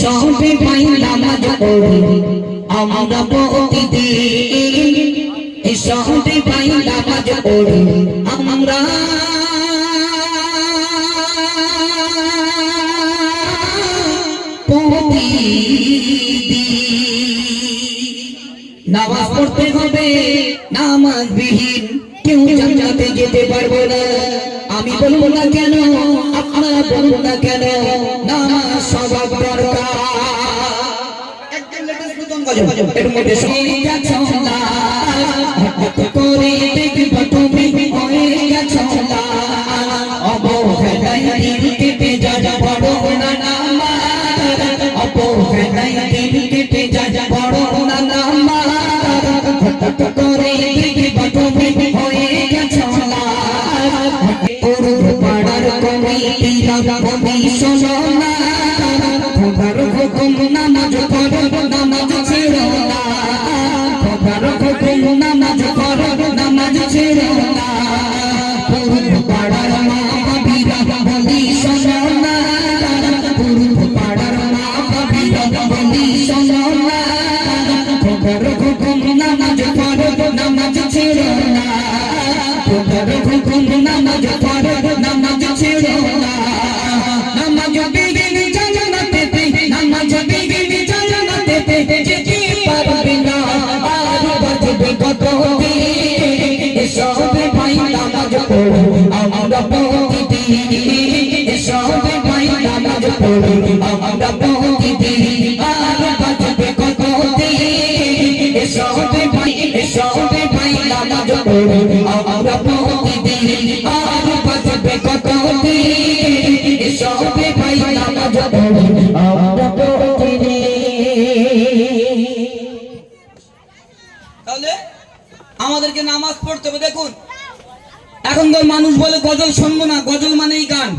সবে ভাই নামাজ পড়ি আমরা প্রতিদিন, সবে ভাই নামাজ পড়ি আমরা নামাজ পড়তে হবে, নামাজ বিহীন কেউ জান্নাতে যেতে পারবে না। আমি বলবো না কেন, আপনারা বলবো না কেন, নামাজ সবার দরকার। একদম লেটেস্ট নতুন গজল এর মধ্যে হয়ে গেছো না করে দেখবা তুমি, হয়ে গেছো না অবহেলায় দিন কেটে যা বড় না নামাজ, অবহেলায় দিন কেটে যা বড় না নামাজ করে দেখবা তুমি, হয়ে গেছো না পুরো পাড়ার কমিটিরা কবি শোনো না, খোদার হুকুম নামাজ পড়ো, নামাজ ছেড়ো না, খোদার হুকুম নামাজ পড়ো, নামাজ ছেড়ো না পুরো পাড়ার মা বাবিরা বলি শোনো না, পুরো পাড়ার মা বাবিরা বলি শোনো না, খোদার হুকুম নামাজ পড়ো, নামাজ ছেড়ো না, খোদার হুকুম নামাজ পড়ো, নামাজ ছেড়ো না। নামাজ বিহীন জান্নাতে, নামাজ বিহীন জান্নাতে যেতে পারবে না, আর বাঁচবে কত দিন। সবে ভাই নামাজ পড়ো আমরা প্রতিদিন, সবে ভাই নামাজ পড়ো আমরা প্রতিদিন, আর বাঁচবে কত দিন। সবে ভাই নামাজ পড়ো আমরা প্রতিদিন, আর বাঁচবে কত দিন। সবে ভাই নামাজ পড়ো আমরা প্রতিদিন। তাহলে আমাদেরকে নামাজ পড়তে হবে। দেখুন এখনকার মানুষ বলে গজল শুনবো না, গজল মানেই গান।